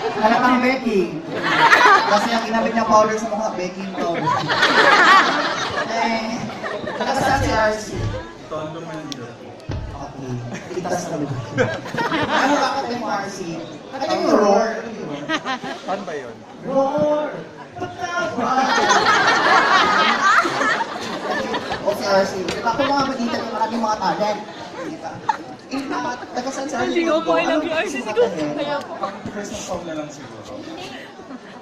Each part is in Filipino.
Halatang baking. Kasi ang ginamit niya powder sa mukha, baking powder. Eh, nakasaan si RC? Tondo mo yung dito. Okay, itas na ba? Ano kakatay mo RC? Ano yung roar? Saan ba yun? Roar! O si RC, ako mga magita ng maraming mga talent. Tagasan sa RC. Hindi ko po alam yung RC siguro. Kaya po. Pang Christmas song na lang siguro.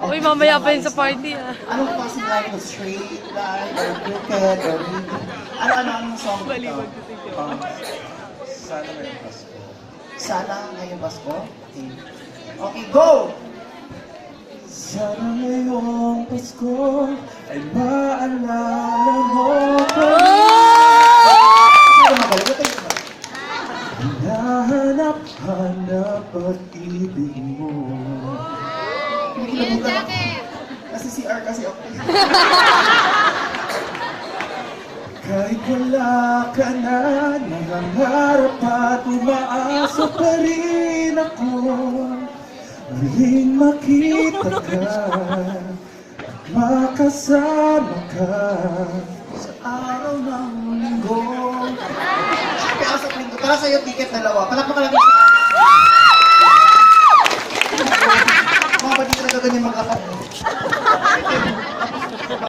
Uy, mamaya pa yun sa party ah. Anong klaseng line ko? Straight line, or crooked, or wavy? Ano-ano song ito? Baliwag ko ito. Pang sana may Pasko. Sana ngayong Pasko? Okay. Okay, go! Sana ngayong Pasko ay maalala mo ko. Sana magaling ito yun. Hinahanap-hanap pag-ibig mo. Yung jacket. Kasi si R kasi okay. Kahit wala ka na, nangangarap at umaasa pa rin ako. Muling makita ka at makasama ka sa araw ng linggo. Siyempre ako sa linggo. Tara sa'yo, ticket dalawa. Palakpakan natin siya. Mga ba di talaga ganyan magkakaroon?